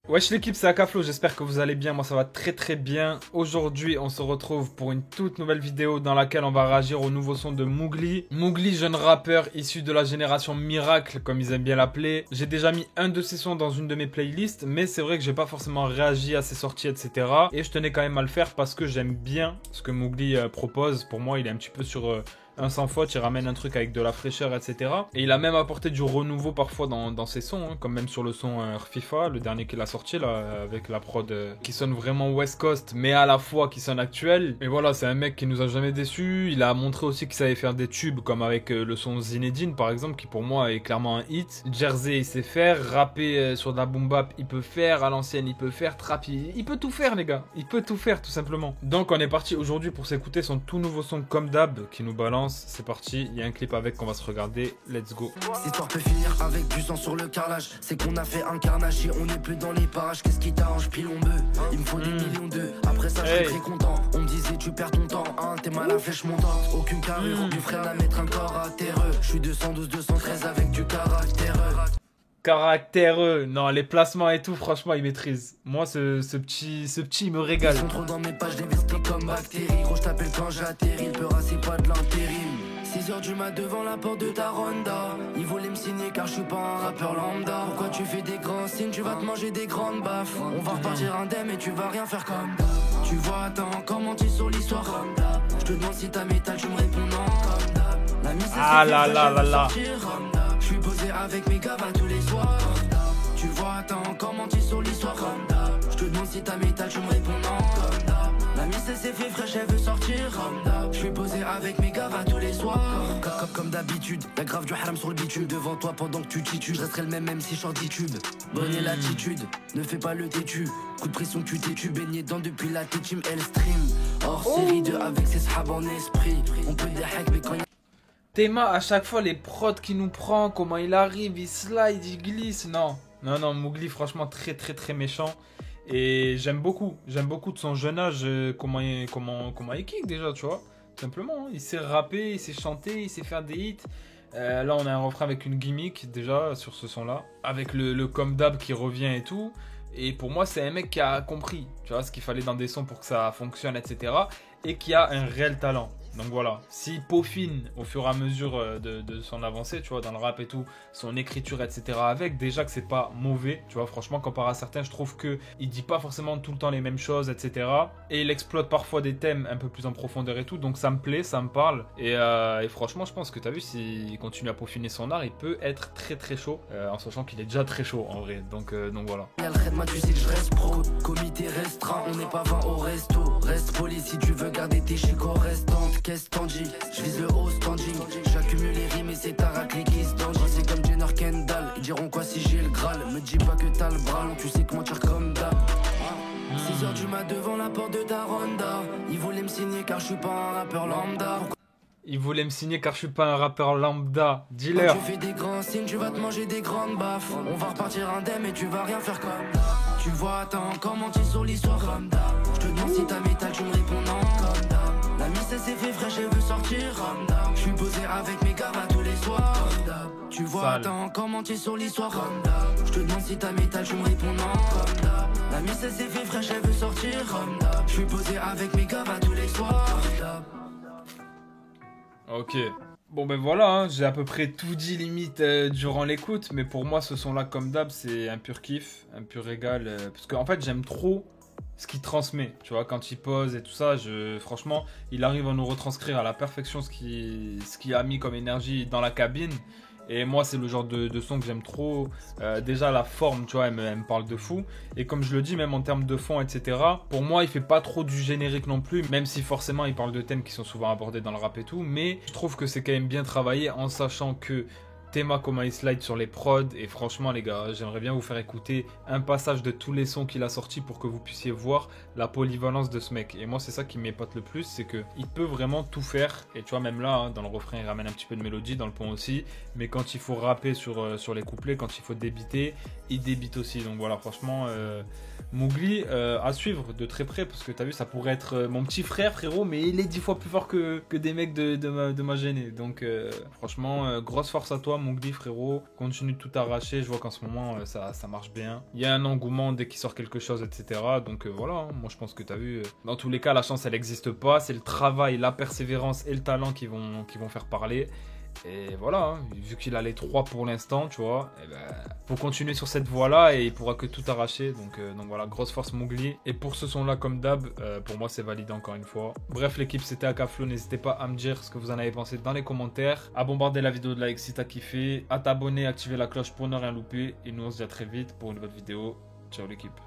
Wesh l'équipe, c'est Akaflo, j'espère que vous allez bien, moi ça va très très bien. Aujourd'hui on se retrouve pour une toute nouvelle vidéo dans laquelle on va réagir au nouveau son de Mowgli. Mowgli, jeune rappeur issu de la génération Miracle, comme ils aiment bien l'appeler. J'ai déjà mis un de ses sons dans une de mes playlists, mais c'est vrai que j'ai pas forcément réagi à ses sorties, etc. Et je tenais quand même à le faire parce que j'aime bien ce que Mowgli propose. Pour moi il est un petit peu sur... un sans faute, il ramène un truc avec de la fraîcheur, etc. Et il a même apporté du renouveau parfois dans ses sons, hein, comme même sur le son FIFA, le dernier qu'il a sorti là, avec la prod qui sonne vraiment West Coast, mais à la fois qui sonne actuel. Et voilà, c'est un mec qui nous a jamais déçus. Il a montré aussi qu'il savait faire des tubes, comme avec le son Zinedine par exemple, qui pour moi est clairement un hit. Jersey, il sait faire, rapper sur de la boom bap, il peut faire, à l'ancienne, il peut faire, trap, il peut tout faire les gars. Il peut tout faire tout simplement. Donc on est parti aujourd'hui pour s'écouter son tout nouveau son Comme d'hab, qui nous balance. C'est parti, il y a un clip avec qu'on va se regarder, let's go. Cette histoire peut finir avec du sang sur le carrelage. C'est qu'on a fait un carnage et on n'est plus dans les parages. Qu'est-ce qui t'arrange, pilon bœuf? Il me faut des millions d'eux. Après ça, je suis très content. On me disait, tu perds ton temps, hein, t'es mal à flèche montante. Aucune carrure, du frère à mettre un corps à terreux. Je suis 212, 213 avec du caractère. Caractéreux, non, les placements et tout, franchement, il maîtrise. Moi, ce petit, il me régale. Ils sont trop dans mes pages, des vestes comme bactéries. Gros, je t'appelle quand j'atterris, le peur, c'est pas de l'intérim. 6h du mat devant la porte de ta ronda. Ils voulaient me signer car je suis pas un rappeur lambda. Pourquoi tu fais des grands signes, tu vas te manger des grandes baffes. On va repartir indemne et tu vas rien faire comme d'hab. Tu vois, attends, comment tu sur l'histoire comme d'hab. Je te demande si t'as métal, tu me réponds non comme d'hab. La mise ah là là là là. Je suis posé avec mes gars tous les soirs. Tu vois, attends, comment tu sur l'histoire comme d'hab. Je te demande si t'as métal, tu me réponds non comme d'hab. La mise s'est fait fraîche, elle veut sortir comme d'hab. Je suis posé avec mes gars tous les soirs. Comme d'habitude, y'a grave du haram sur le bitume. Devant toi pendant que tu titues, je resterai le même si je sors d'Itube. Bonne l'attitude, ne fais pas le têtu. Coup de pression, tu t'es baigné dedans depuis la team elle stream. Hors série 2 avec ses sahabs en esprit. On peut des hacks mais quand Théma, à chaque fois, les prods qu'il nous prend, comment il arrive, il slide, il glisse. Non, Mowgli, franchement, très, très, très méchant. Et j'aime beaucoup de son jeune âge, comment il kick déjà, tu vois. Tout simplement, il sait rapper, il sait chanter, il sait faire des hits. Là, on a un refrain avec une gimmick, déjà, sur ce son-là. Avec le Comme d'hab qui revient et tout. Et pour moi, c'est un mec qui a compris, tu vois, ce qu'il fallait dans des sons pour que ça fonctionne, etc. Et qui a un réel talent. Donc voilà, s'il peaufine au fur et à mesure de son avancée, tu vois, dans le rap et tout, son écriture, etc. avec, déjà que c'est pas mauvais, tu vois, franchement, comparé à certains, je trouve que il dit pas forcément tout le temps les mêmes choses, etc. Et il exploite parfois des thèmes un peu plus en profondeur et tout, donc ça me plaît, ça me parle. Et franchement, je pense que t'as vu, s'il continue à peaufiner son art, il peut être très très chaud, en sachant qu'il est déjà très chaud en vrai, donc voilà. Y'a le traitement, tu sais que je reste pro. Comité restreint, on n'est pas 20 au resto. Reste poli si tu veux garder tes chicots restantes. Qu'est-ce t'en dis? Je vise le haut standing. J'accumule les rimes et c'est ta raclée qui se tangent. C'est comme Jenner Kendall. Ils diront quoi si j'ai le Graal? Me dis pas que t'as le bras long, tu sais que mentir comme d'hab. 6h du mat devant la porte de ta ronda. Ils voulaient me signer car je suis pas un rappeur lambda. Il voulait me signer car je suis pas un rappeur lambda. Dis-leur. Tu fais des grands signes, tu vas te manger des grandes baffes. On va repartir indemne et tu vas rien faire comme d'hab. Tu vois, attends, comment tu sur l'histoire comme d'hab. Je te demande si t'as métal, tu me réponds non comme d'hab. La mise s'est fait fraîche, elle veut sortir comme d'hab. Je suis posé avec mes gars tous les soirs comme d'hab. Tu vois, attends, comment tu sur l'histoire comme d'hab. Je te demande si t'as métal, tu me réponds non comme d'hab. La mise s'est fait fraîche, elle veut sortir comme d'hab. Je suis posé avec mes gars tous les soirs comme d'hab. Ok. Bon ben voilà, hein, j'ai à peu près tout dit limite durant l'écoute, mais pour moi ce son là comme d'hab c'est un pur kiff, un pur régal, parce qu'en fait j'aime trop ce qu'il transmet, tu vois, quand il pose et tout ça, franchement il arrive à nous retranscrire à la perfection ce qu'il a mis comme énergie dans la cabine. Et moi c'est le genre de son que j'aime trop. Déjà la forme, tu vois, elle me parle de fou. Et comme je le dis, même en termes de fond, etc. Pour moi il fait pas trop du générique non plus. Même si forcément il parle de thèmes qui sont souvent abordés dans le rap et tout. Mais je trouve que c'est quand même bien travaillé, en sachant que Théma comment il slide sur les prods. Et franchement les gars, j'aimerais bien vous faire écouter un passage de tous les sons qu'il a sortis pour que vous puissiez voir la polyvalence de ce mec. Et moi c'est ça qui m'épate le plus, c'est que il peut vraiment tout faire. Et tu vois, même là, hein, dans le refrain il ramène un petit peu de mélodie, dans le pont aussi. Mais quand il faut rapper sur les couplets, quand il faut débiter, il débite aussi. Donc voilà, franchement Mowgli à suivre de très près, parce que t'as vu, ça pourrait être mon petit frère, frérot, mais il est 10 fois plus fort que des mecs de ma gênée. Donc franchement, grosse force à toi Mowgli, frérot. Continue de tout arracher. Je vois qu'en ce moment, ça marche bien. Il y a un engouement dès qu'il sort quelque chose, etc. Donc voilà, hein. Moi je pense que t'as vu. Dans tous les cas, la chance, elle n'existe pas. C'est le travail, la persévérance et le talent qui vont faire parler. Et voilà, hein, vu qu'il a les 3 pour l'instant, tu vois, et ben, faut continuer sur cette voie-là et il pourra que tout arracher. Donc voilà, grosse force Mowgli. Et pour ce son-là, comme d'hab, pour moi, c'est validé encore une fois. Bref, l'équipe, c'était Akaflo. N'hésitez pas à me dire ce que vous en avez pensé dans les commentaires. À bombarder la vidéo de like si t'as kiffé. À t'abonner, activer la cloche pour ne rien louper. Et nous, on se dit à très vite pour une nouvelle vidéo. Ciao l'équipe.